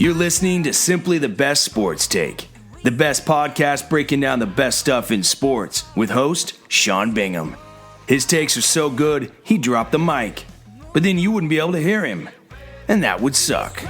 You're listening to Simply the Best Sports Take, the best podcast breaking down the best stuff in sports with host Sean Bingham. His takes are so good, he dropped the mic, but then you wouldn't be able to hear him, and that would suck.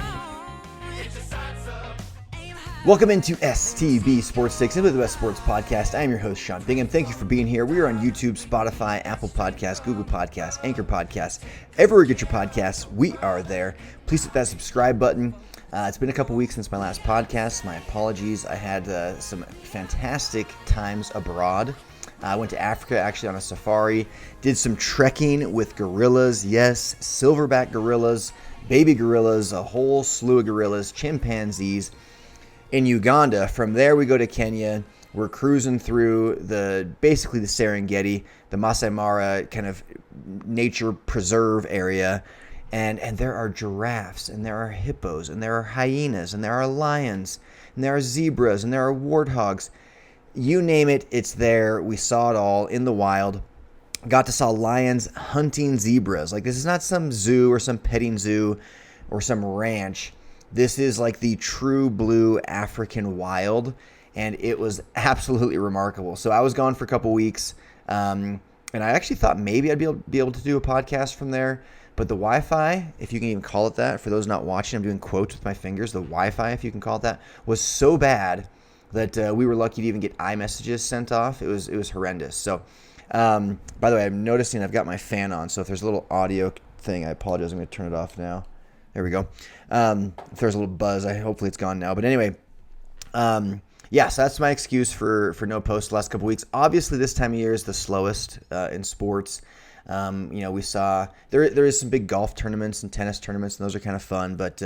Welcome into STB Sports Take, Simply the Best Sports Podcast. I am your host, Sean Bingham. Thank you for being here. We are on YouTube, Spotify, Apple Podcasts, Google Podcasts, Anchor Podcasts. Everywhere you get your podcasts, we are there. Please hit that subscribe button. It's been a couple weeks since my last podcast. My apologies. I had some fantastic times abroad. I went to Africa actually on a safari, did some trekking with gorillas. Yes, silverback gorillas, baby gorillas, a whole slew of gorillas, chimpanzees. In Uganda. From there we go to Kenya. We're cruising through basically the Serengeti, the Masai Mara kind of nature preserve area. And there are giraffes, and there are hippos, and there are hyenas, and there are lions, and there are zebras, and there are warthogs. You name it, it's there. We saw it all in the wild. Got to saw lions hunting zebras. Like, this is not some zoo or some petting zoo or some ranch. This is like the true blue African wild, and it was absolutely remarkable. So I was gone for a couple weeks, and I actually thought maybe I'd be able to do a podcast from there. But the Wi-Fi, if you can even call it that, for those not watching, I'm doing quotes with my fingers. The Wi-Fi, if you can call it that, was so bad that we were lucky to even get iMessages sent off. It was horrendous. So, by the way, I'm noticing I've got my fan on. So if there's a little audio thing, I apologize. I'm going to turn it off now. There we go. If there's a little buzz, hopefully it's gone now. But anyway, so that's my excuse for no post the last couple weeks. Obviously, this time of year is the slowest in sports. We saw there is some big golf tournaments and tennis tournaments, and those are kind of fun. But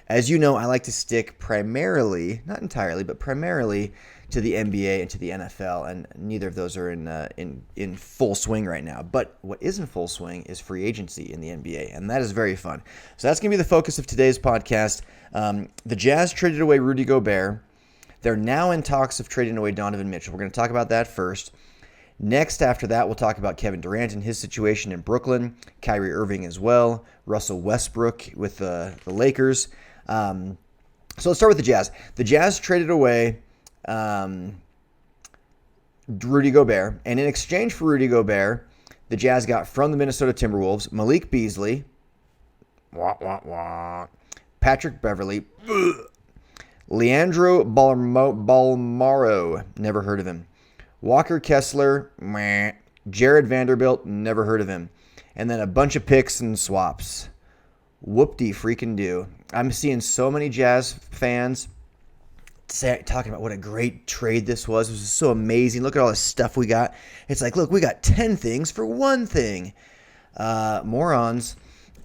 as you know, I like to stick primarily, not entirely, but primarily to the NBA and to the NFL, and neither of those are in full swing right now. But what is in full swing is free agency in the NBA, and that is very fun. So that's going to be the focus of today's podcast. The Jazz traded away Rudy Gobert. They're now in talks of trading away Donovan Mitchell. We're going to talk about that first. Next, after that, we'll talk about Kevin Durant and his situation in Brooklyn, Kyrie Irving as well, Russell Westbrook with the Lakers. So let's start with the Jazz. The Jazz traded away Rudy Gobert, and in exchange for Rudy Gobert, the Jazz got from the Minnesota Timberwolves Malik Beasley, Patrick Beverley, Leandro Balmaro, never heard of him, Walker Kessler, Jared Vanderbilt, never heard of him. And then a bunch of picks and swaps. Whoop-de-freaking-do. I'm seeing so many Jazz fans talking about what a great trade this was. It was so amazing. Look at all the stuff we got. It's like, look, we got 10 things for one thing. Morons.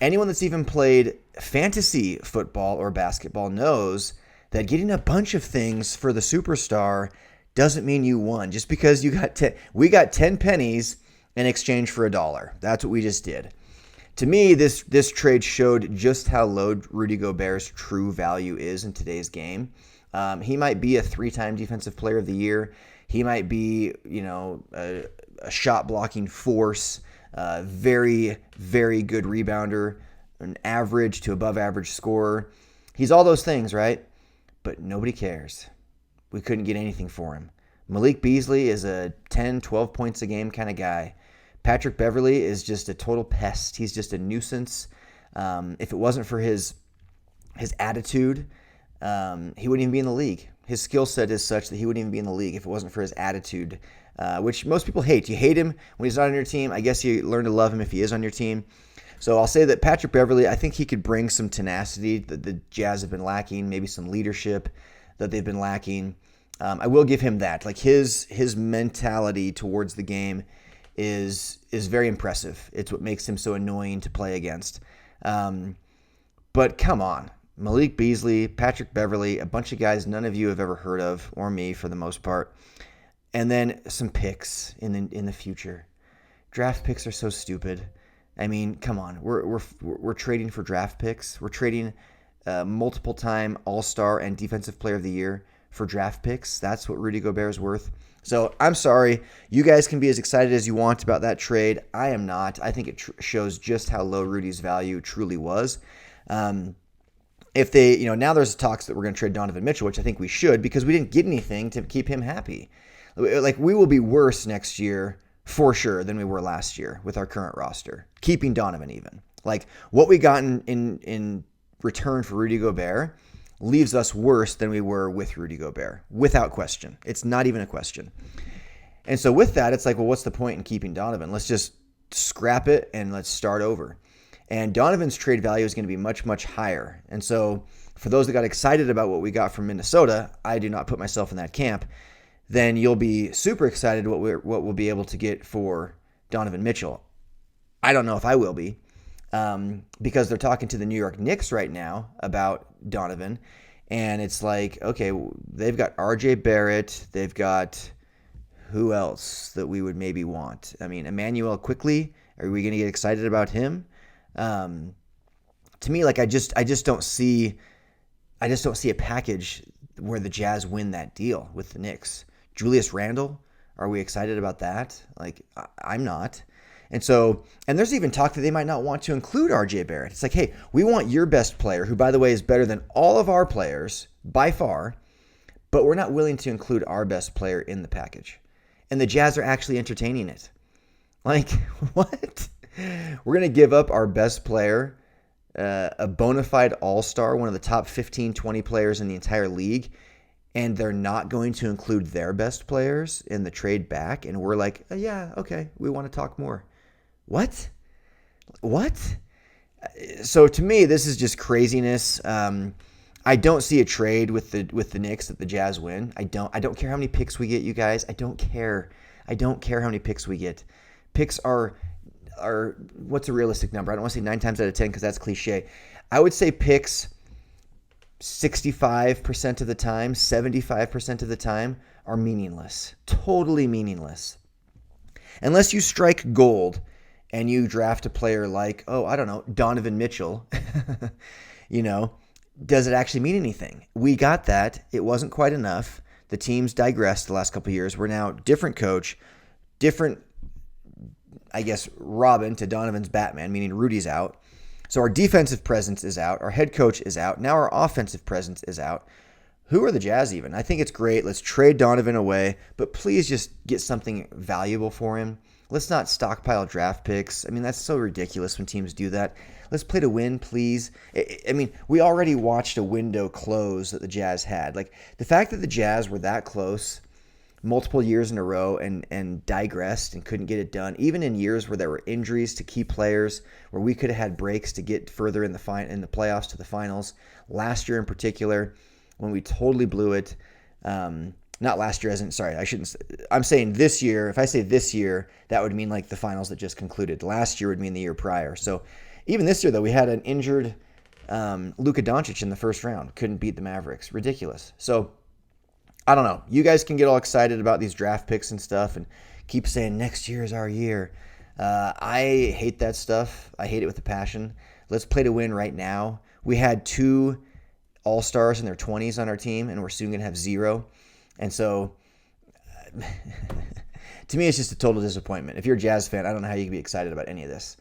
Anyone that's even played fantasy football or basketball knows that getting a bunch of things for the superstar doesn't mean you won. Just because we got 10 pennies in exchange for $1. That's what we just did. To me, this trade showed just how low Rudy Gobert's true value is in today's game. He might be a 3-time Defensive Player of the Year. He might be, a shot blocking force, very, very good rebounder, an average to above average scorer. He's all those things, right? But nobody cares. We couldn't get anything for him. Malik Beasley is a 10, 12 points a game kind of guy. Patrick Beverley is just a total pest. He's just a nuisance. If it wasn't for his attitude, he wouldn't even be in the league. His skill set is such that he wouldn't even be in the league if it wasn't for his attitude, which most people hate. You hate him when he's not on your team. I guess you learn to love him if he is on your team. So I'll say that Patrick Beverley, I think he could bring some tenacity that the Jazz have been lacking, maybe some leadership that they've been lacking. I will give him that. Like his mentality towards the game is very impressive. It's what makes him so annoying to play against. But come on, Malik Beasley, Patrick Beverley, a bunch of guys none of you have ever heard of, or me for the most part, and then some picks in the future. Draft picks are so stupid. I mean, come on, we're trading for draft picks. We're trading multiple-time All-Star and Defensive Player of the Year for draft picks. That's what Rudy Gobert is worth. So I'm sorry. You guys can be as excited as you want about that trade. I am not. I think it shows just how low Rudy's value truly was. if they, now there's talks that we're going to trade Donovan Mitchell, which I think we should, because we didn't get anything to keep him happy. Like, we will be worse next year for sure than we were last year with our current roster, keeping Donovan even. Like, what we got in return for Rudy Gobert leaves us worse than we were with Rudy Gobert, without question. It's not even a question. And so with that, it's like, well, what's the point in keeping Donovan? Let's just scrap it and let's start over. And Donovan's trade value is going to be much, much higher. And so for those that got excited about what we got from Minnesota, I do not put myself in that camp. Then you'll be super excited what we'll be able to get for Donovan Mitchell. I don't know if I will be, because they're talking to the New York Knicks right now about Donovan. And it's like, okay, they've got RJ Barrett. They've got who else that we would maybe want? I mean, Emmanuel Quickly. Are we going to get excited about him? To me, like, I just don't see a package where the Jazz win that deal with the Knicks. Julius Randle, are we excited about that? Like, I'm not. And there's even talk that they might not want to include RJ Barrett. It's like, hey, we want your best player, who, by the way, is better than all of our players by far, but we're not willing to include our best player in the package. And the Jazz are actually entertaining it. Like, what? We're going to give up our best player, a bona fide all-star, one of the top 15, 20 players in the entire league, and they're not going to include their best players in the trade back. And we're like, oh, yeah, okay, we want to talk more. What? So to me, this is just craziness. I don't see a trade with the Knicks that the Jazz win. I don't care how many picks we get, you guys. I don't care how many picks we get. Picks are what's a realistic number? I don't want to say 9 times out of 10 because that's cliche. I would say picks 65% of the time, 75% of the time are meaningless. Totally meaningless. Unless you strike gold and you draft a player like, Donovan Mitchell, does it actually mean anything? We got that. It wasn't quite enough. The teams digressed the last couple of years. We're now different coach, different, I guess, Robin to Donovan's Batman, meaning Rudy's out. So our defensive presence is out. Our head coach is out. Now our offensive presence is out. Who are the Jazz even? I think it's great. Let's trade Donovan away, but please just get something valuable for him. Let's not stockpile draft picks. I mean, that's so ridiculous when teams do that. Let's play to win, please. I mean, we already watched a window close that the Jazz had. Like, the fact that the Jazz were that close multiple years in a row and digressed and couldn't get it done, even in years where there were injuries to key players, where we could have had breaks to get further in the playoffs to the finals. Last year in particular, when we totally blew it. Not last year, I'm saying this year. If I say this year, that would mean like the finals that just concluded. Last year would mean the year prior. So even this year, though, we had an injured Luka Doncic in the first round. Couldn't beat the Mavericks. Ridiculous. So I don't know. You guys can get all excited about these draft picks and stuff and keep saying next year is our year. I hate that stuff. I hate it with a passion. Let's play to win right now. We had 2 all-stars in their 20s on our team, and we're soon going to have 0. And so, to me, it's just a total disappointment. If you're a Jazz fan, I don't know how you can be excited about any of this.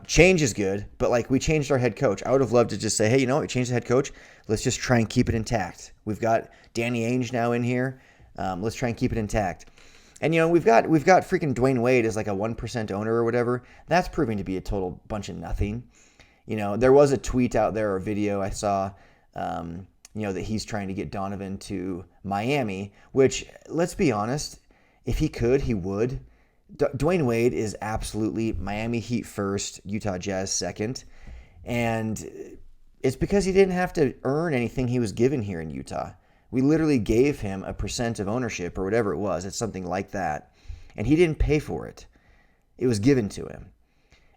Change is good, but like, we changed our head coach. I would have loved to just say, hey, you know what? We changed the head coach. Let's just try and keep it intact. We've got Danny Ainge now in here. Let's try and keep it intact. And, we've got freaking Dwayne Wade as like a 1% owner or whatever. That's proving to be a total bunch of nothing. There was a tweet out there or a video I saw, that he's trying to get Donovan to Miami, which, let's be honest, if he could, he would. Dwayne Wade is absolutely Miami Heat first, Utah Jazz second. And it's because he didn't have to earn anything he was given here in Utah. We literally gave him a % of ownership or whatever it was. It's something like that. And he didn't pay for it. It was given to him.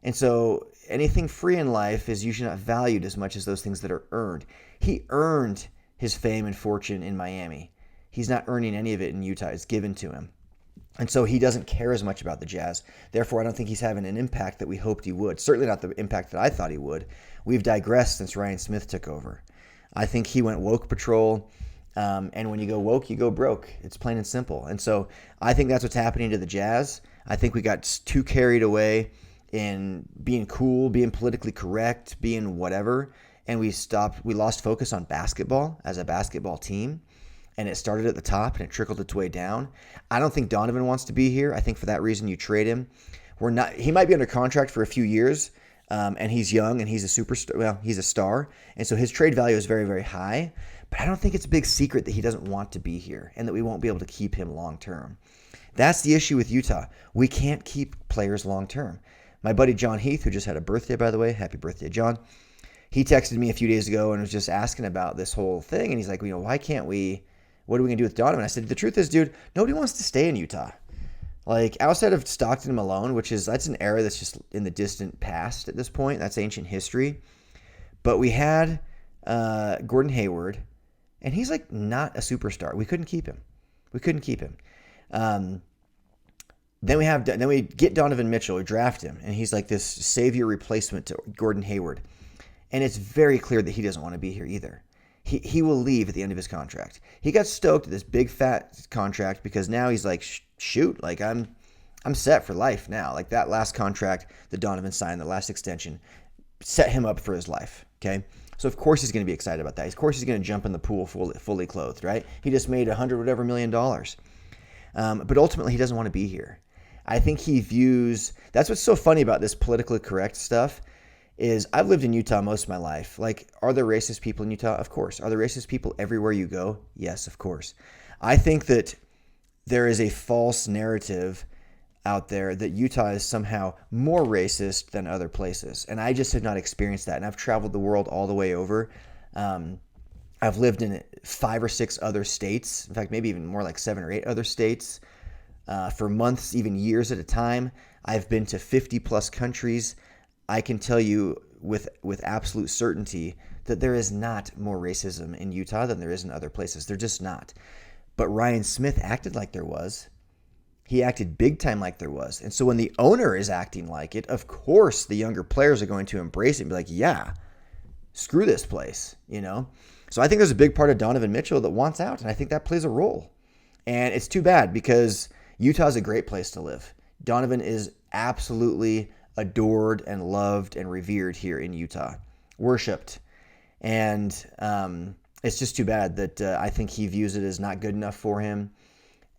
And so anything free in life is usually not valued as much as those things that are earned. He earned his fame and fortune in Miami. He's not earning any of it in Utah. It's given to him. And so he doesn't care as much about the Jazz. Therefore, I don't think he's having an impact that we hoped he would. Certainly not the impact that I thought he would. We've digressed since Ryan Smith took over. I think he went woke patrol. And when you go woke, you go broke. It's plain and simple. And so I think that's what's happening to the Jazz. I think we got too carried away in being cool, being politically correct, being whatever. and we lost focus on basketball as a basketball team, and it started at the top and it trickled its way down. I don't think Donovan wants to be here. I think for that reason you trade him. He might be under contract for a few years, and he's young and he's a superstar. Well, he's a star, and so his trade value is very, very high. But I don't think it's a big secret that he doesn't want to be here and that we won't be able to keep him long term. That's the issue with Utah. We can't keep players long term. My buddy John Heath, who just had a birthday, by the way, happy birthday, John. He texted me a few days ago and was just asking about this whole thing. And he's like, why can't we? What are we going to do with Donovan? I said, the truth is, dude, nobody wants to stay in Utah. Like, outside of Stockton and Malone, that's an era that's just in the distant past at this point. That's ancient history. But we had Gordon Hayward, and he's like not a superstar. We couldn't keep him. Then we get Donovan Mitchell, we draft him, and he's like this savior replacement to Gordon Hayward. And it's very clear that he doesn't want to be here either. He will leave at the end of his contract. He got stoked at this big fat contract because now he's like, shoot, like I'm set for life now. Like that last contract that Donovan signed, the last extension, set him up for his life. Okay, so of course he's going to be excited about that. Of course he's going to jump in the pool fully clothed, right? He just made $100 million. But ultimately he doesn't want to be here. I think he views, that's what's so funny about this politically correct stuff, is I've lived in Utah most of my life. Like, are there racist people in Utah? Of course. Are there racist people everywhere you go? Yes, of course. I think that there is a false narrative out there that Utah is somehow more racist than other places. And I just have not experienced that. And I've traveled the world all the way over. I've lived in 5 or 6 other states. In fact, maybe even more, like 7 or 8 other states for months, even years at a time. I've been to 50 plus countries. I can tell you with absolute certainty that there is not more racism in Utah than there is in other places. They're just not. But Ryan Smith acted like there was. He acted big time like there was. And so when the owner is acting like it, of course the younger players are going to embrace it and be like, yeah, screw this place, you know? So I think there's a big part of Donovan Mitchell that wants out, and I think that plays a role. And it's too bad because Utah is a great place to live. Donovan is absolutely adored and loved and revered here in Utah, worshipped. And it's just too bad that I think he views it as not good enough for him.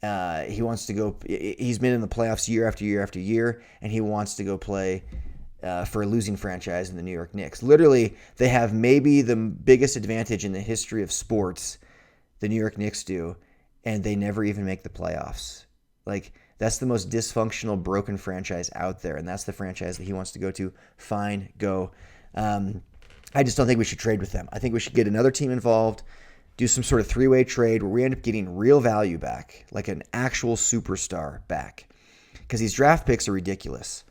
He wants to go, he's been in the playoffs year after year after year, and he wants to go play for a losing franchise in the New York Knicks. Literally, they have maybe the biggest advantage in the history of sports, the New York Knicks do, and they never even make the playoffs. Like, that's the most dysfunctional, broken franchise out there, and that's the franchise that he wants to go to. Fine, go. I just don't think we should trade with them. I think we should get another team involved, do some sort of 3-way trade where we end up getting real value back, like an actual superstar back, because these draft picks are ridiculous.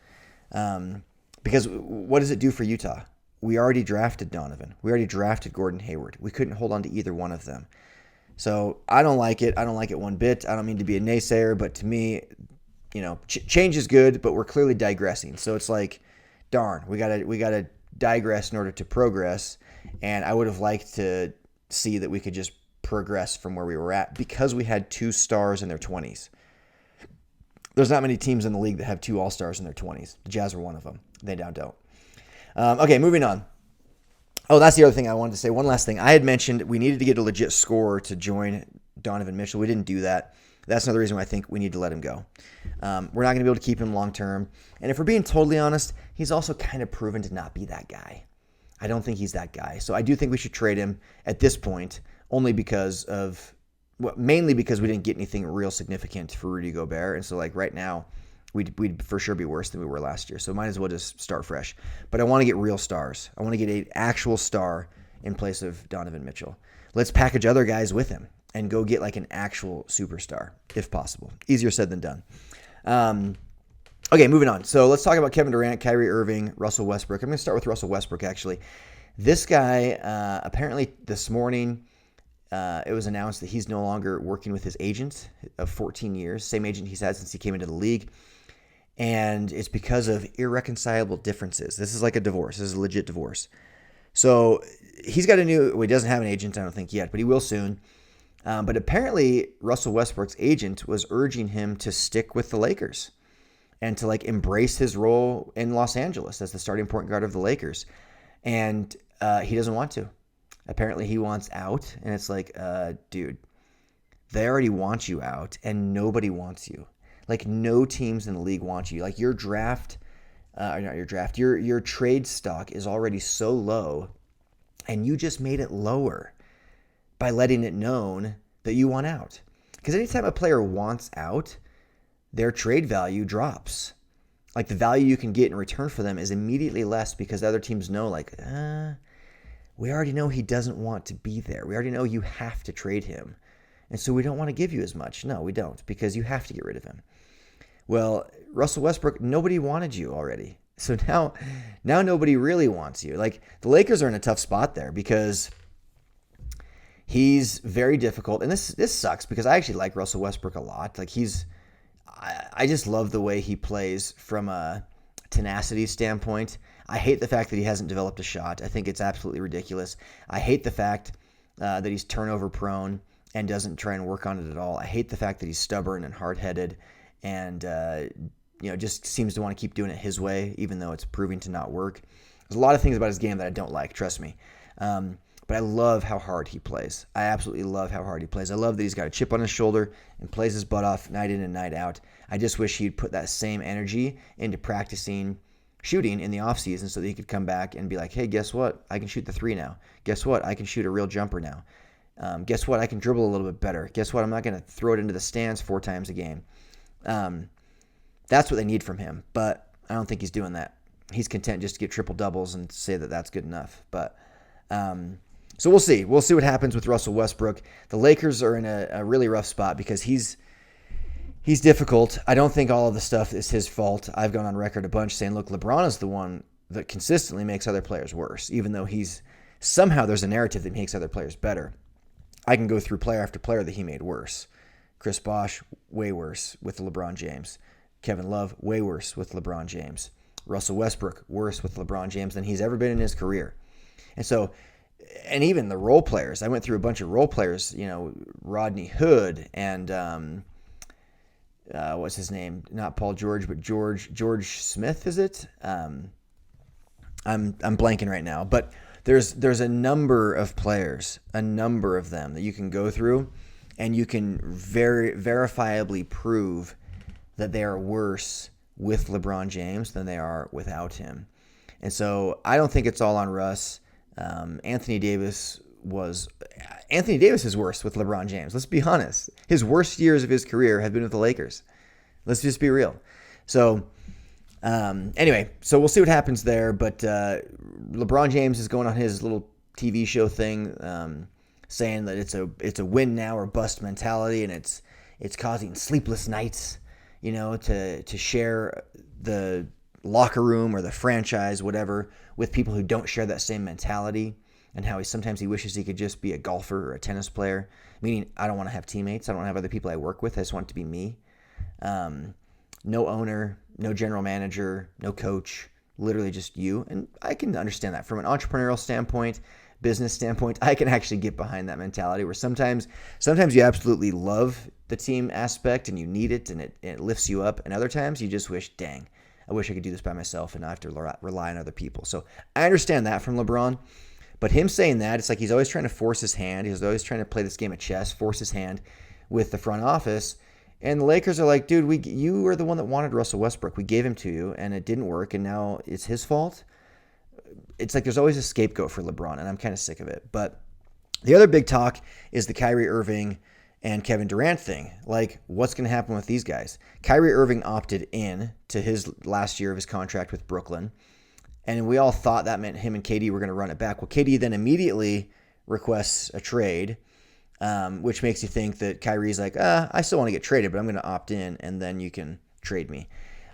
Because what does it do for Utah? We already drafted Donovan. We already drafted Gordon Hayward. We couldn't hold on to either one of them. So I don't like it. I don't like it one bit. I don't mean to be a naysayer, but to me, you know, change is good, but we're clearly digressing. So it's like, darn, we gotta digress in order to progress. And I would have liked to see that we could just progress from where we were at because we had 2 stars in their 20s. There's not many teams in the league that have 2 all-stars in their 20s. The Jazz were one of them. They now don't. Okay, moving on. Oh, that's the other thing I wanted to say. One last thing. I had mentioned we needed to get a legit scorer to join Donovan Mitchell. We didn't do that. That's another reason why I think we need to let him go. We're not going to be able to keep him long term. And if we're being totally honest, he's also kind of proven to not be that guy. I don't think he's that guy. So I do think we should trade him at this point, only because of, well, mainly because we didn't get anything real significant for Rudy Gobert. And so like right now, we'd for sure be worse than we were last year. So might as well just start fresh. But I want to get real stars. I want to get an actual star in place of Donovan Mitchell. Let's package other guys with him and go get like an actual superstar, if possible. Easier said than done. Okay, moving on. So let's talk about Kevin Durant, Kyrie Irving, Russell Westbrook. I'm going to start with Russell Westbrook, actually. This guy, apparently this morning, it was announced that he's no longer working with his agent of 14 years, same agent he's had since he came into the league. And it's because of irreconcilable differences. This is like a divorce. This is a legit divorce. So he's got he doesn't have an agent, I don't think yet, but he will soon. But apparently Russell Westbrook's agent was urging him to stick with the Lakers and to like embrace his role in Los Angeles as the starting point guard of the Lakers. And he doesn't want to. Apparently he wants out, and it's like, dude, they already want you out, and nobody wants you. Like, no teams in the league want you. Like, your trade stock is already so low, and you just made it lower by letting it known that you want out. Because anytime a player wants out, their trade value drops. Like, the value you can get in return for them is immediately less because other teams know, like, we already know he doesn't want to be there. We already know you have to trade him. And so we don't want to give you as much. No, we don't, because you have to get rid of him. Well, Russell Westbrook, nobody wanted you already. So now nobody really wants you. Like, the Lakers are in a tough spot there because he's very difficult. And this sucks because I actually like Russell Westbrook a lot. Like, I just love the way he plays from a tenacity standpoint. I hate the fact that he hasn't developed a shot. I think it's absolutely ridiculous. I hate the fact that he's turnover prone and doesn't try and work on it at all. I hate the fact that he's stubborn and hard-headed and just seems to want to keep doing it his way, even though it's proving to not work. There's a lot of things about his game that I don't like, trust me. But I love how hard he plays. I absolutely love how hard he plays. I love that he's got a chip on his shoulder and plays his butt off night in and night out. I just wish he'd put that same energy into practicing shooting in the offseason so that he could come back and be like, hey, guess what? I can shoot the three now. Guess what? I can shoot a real jumper now. Guess what? I can dribble a little bit better. Guess what? I'm not going to throw it into the stands 4 times a game. That's what they need from him, but I don't think he's doing that. He's content just to get triple doubles and say that that's good enough. But so we'll see. We'll see what happens with Russell Westbrook. The Lakers are in a really rough spot because he's difficult. I don't think all of the stuff is his fault. I've gone on record a bunch saying, look, LeBron is the one that consistently makes other players worse, even though there's a narrative that makes other players better. I can go through player after player that he made worse. Chris Bosh, way worse with LeBron James. Kevin Love, way worse with LeBron James. Russell Westbrook, worse with LeBron James than he's ever been in his career. And even the role players. I went through a bunch of role players, Rodney Hood and what's his name? Not Paul George, but George Smith, is it? I'm blanking right now, but there's a number of players, a number of them that you can go through, and you can verifiably prove that they are worse with LeBron James than they are without him. And so I don't think it's all on Russ. Anthony Davis is worse with LeBron James. Let's be honest. His worst years of his career have been with the Lakers. Let's just be real. So anyway, so we'll see what happens there. But LeBron James is going on his little TV show thing, saying that it's a win now or bust mentality, and it's causing sleepless nights, to share the locker room or the franchise, whatever, with people who don't share that same mentality, and how sometimes he wishes he could just be a golfer or a tennis player, meaning I don't want to have teammates. I don't want to have other people I work with. I just want it to be me. No owner, no general manager, no coach, literally just you. And I can understand that from an entrepreneurial standpoint, business standpoint. I can actually get behind that mentality where sometimes you absolutely love the team aspect and you need it and it lifts you up. And other times you just wish, dang, I wish I could do this by myself and not have to rely on other people. So I understand that from LeBron. But him saying that, it's like he's always trying to force his hand. He's always trying to play this game of chess, force his hand with the front office. And the Lakers are like, dude, you were the one that wanted Russell Westbrook. We gave him to you, and it didn't work, and now it's his fault. It's like there's always a scapegoat for LeBron, and I'm kind of sick of it. But the other big talk is the Kyrie Irving and Kevin Durant thing. Like, what's going to happen with these guys? Kyrie Irving opted in to his last year of his contract with Brooklyn, and we all thought that meant him and KD were going to run it back. Well, KD then immediately requests a trade, which makes you think that Kyrie's like, I still want to get traded, but I'm going to opt in, and then you can trade me.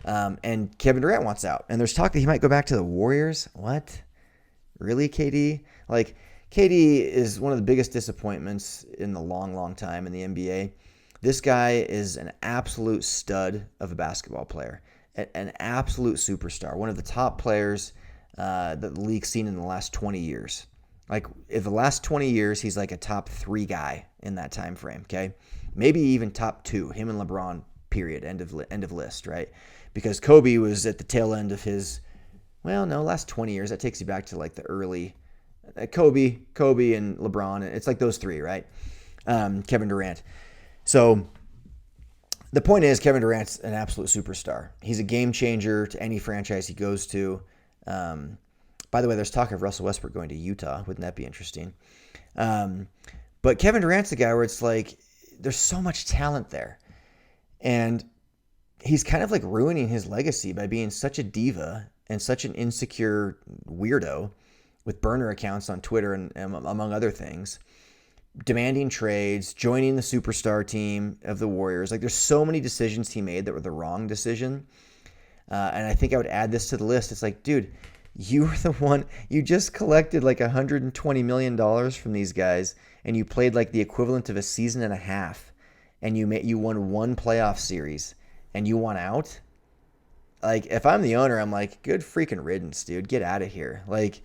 And Kevin Durant wants out. And there's talk that he might go back to the Warriors. What? Really, KD? Like, KD is one of the biggest disappointments in the long, long time in the NBA. This guy is an absolute stud of a basketball player, an absolute superstar, one of the top players that the league's seen in the last 20 years. Like, in the last 20 years, he's like a top 3 guy in that time frame, okay? Maybe even top 2, him and LeBron, period, end of list, right? Because Kobe was at the tail end of his, last 20 years. That takes you back to like the early Kobe, and LeBron. It's like those three, right? Kevin Durant. So the point is, Kevin Durant's an absolute superstar. He's a game changer to any franchise he goes to. By the way, there's talk of Russell Westbrook going to Utah. Wouldn't that be interesting? But Kevin Durant's the guy where it's like there's so much talent there. And he's kind of like ruining his legacy by being such a diva and such an insecure weirdo with burner accounts on Twitter and among other things, demanding trades, joining the superstar team of the Warriors. Like there's so many decisions he made that were the wrong decision. And I think I would add this to the list. It's like, dude, you were the one, you just collected like $120 million from these guys and you played like the equivalent of a season and a half and you won one playoff series and you want out. Like if I'm the owner, I'm like, good freaking riddance, dude, get out of here. Like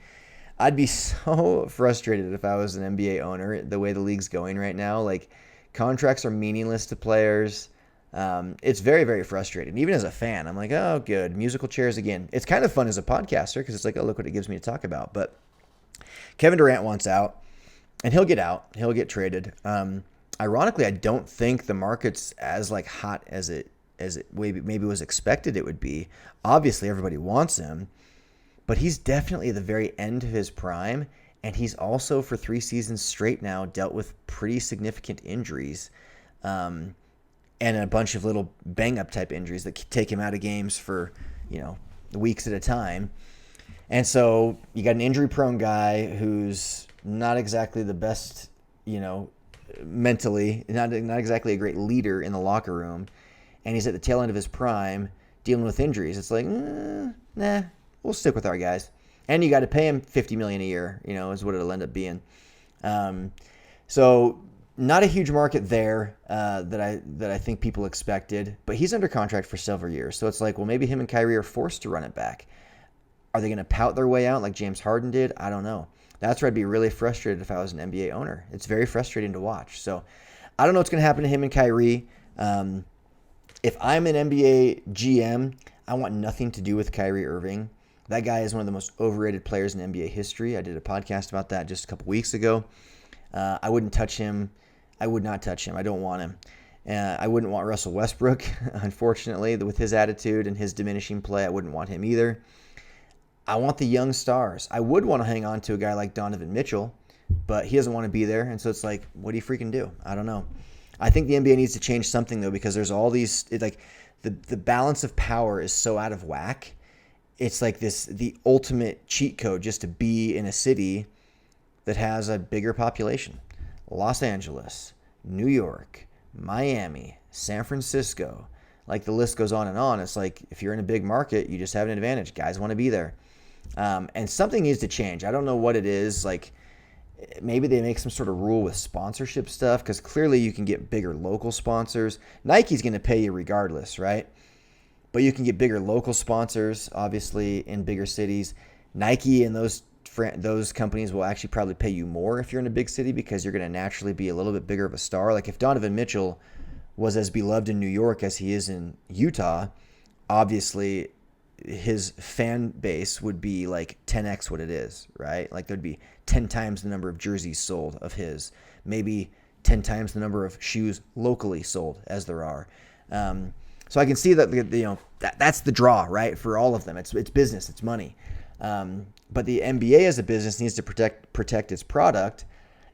I'd be so frustrated if I was an NBA owner, the way the league's going right now. Like contracts are meaningless to players. It's very, very frustrating. Even as a fan, I'm like, oh, good. Musical chairs again. It's kind of fun as a podcaster because it's like, oh, look what it gives me to talk about. But Kevin Durant wants out, and he'll get out. He'll get traded. Ironically, I don't think the market's as like hot as it maybe was expected it would be. Obviously, everybody wants him, but he's definitely at the very end of his prime, and he's also for 3 seasons straight now dealt with pretty significant injuries. And a bunch of little bang-up type injuries that take him out of games for, weeks at a time. And so you got an injury-prone guy who's not exactly the best, mentally, not exactly a great leader in the locker room, and he's at the tail end of his prime dealing with injuries. It's like, nah, we'll stick with our guys. And you got to pay him $50 million a year, is what it'll end up being. So not a huge market there that I think people expected, but he's under contract for several years. So it's like, well, maybe him and Kyrie are forced to run it back. Are they going to pout their way out like James Harden did? I don't know. That's where I'd be really frustrated if I was an NBA owner. It's very frustrating to watch. So I don't know what's going to happen to him and Kyrie. If I'm an NBA GM, I want nothing to do with Kyrie Irving. That guy is one of the most overrated players in NBA history. I did a podcast about that just a couple weeks ago. I wouldn't touch him. I would not touch him. I don't want him. I wouldn't want Russell Westbrook, unfortunately, with his attitude and his diminishing play. I wouldn't want him either. I want the young stars. I would want to hang on to a guy like Donovan Mitchell, but he doesn't want to be there. And so it's like, what do you freaking do? I don't know. I think the NBA needs to change something, though, because there's all these, the balance of power is so out of whack. It's like the ultimate cheat code just to be in a city that has a bigger population. Los Angeles, New York, Miami, San Francisco, like the list goes on and on. It's like if you're in a big market, you just have an advantage. Guys want to be there. And something needs to change. I don't know what it is. Like maybe they make some sort of rule with sponsorship stuff because clearly you can get bigger local sponsors. Nike's going to pay you regardless, right? But you can get bigger local sponsors, obviously, in bigger cities. Nike and those companies will actually probably pay you more if you're in a big city because you're going to naturally be a little bit bigger of a star. Like if Donovan Mitchell was as beloved in New York as he is in Utah, obviously his fan base would be like 10x what it is, right? Like there'd be 10 times the number of jerseys sold of his, maybe 10 times the number of shoes locally sold as there are. So I can see that, that's the draw, right? For all of them, it's business, it's money. But the NBA as a business needs to protect its product,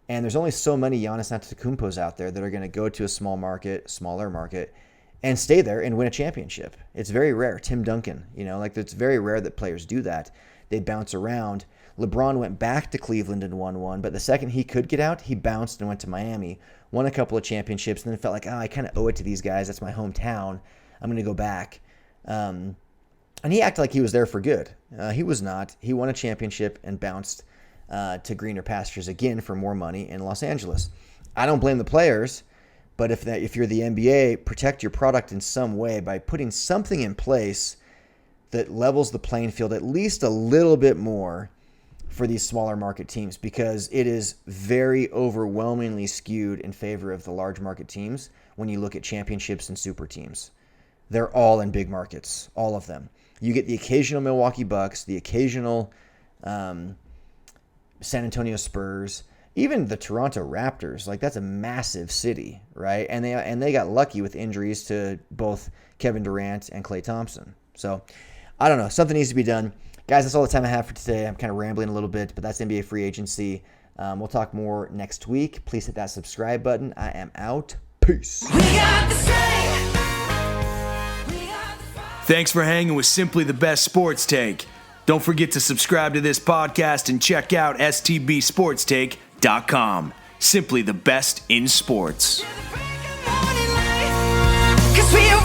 and there's only so many Giannis Antetokounmpos out there that are going to go to a smaller market, and stay there and win a championship. It's very rare. Tim Duncan, it's very rare that players do that. They bounce around. LeBron went back to Cleveland and won one, but the second he could get out, he bounced and went to Miami, won a couple of championships, and then felt like, I kind of owe it to these guys. That's my hometown. I'm going to go back. And he acted like he was there for good. He was not. He won a championship and bounced to greener pastures again for more money in Los Angeles. I don't blame the players, but if you're the NBA, protect your product in some way by putting something in place that levels the playing field at least a little bit more for these smaller market teams, because it is very overwhelmingly skewed in favor of the large market teams when you look at championships and super teams. They're all in big markets, all of them. You get the occasional Milwaukee Bucks, the occasional San Antonio Spurs, even the Toronto Raptors. Like, that's a massive city, right? And they got lucky with injuries to both Kevin Durant and Klay Thompson. So, I don't know. Something needs to be done. Guys, that's all the time I have for today. I'm kind of rambling a little bit, but that's NBA free agency. We'll talk more next week. Please hit that subscribe button. I am out. Peace. Thanks for hanging with Simply the Best Sports Take. Don't forget to subscribe to this podcast and check out STBSportsTake.com. Simply the best in sports. 'Cause we are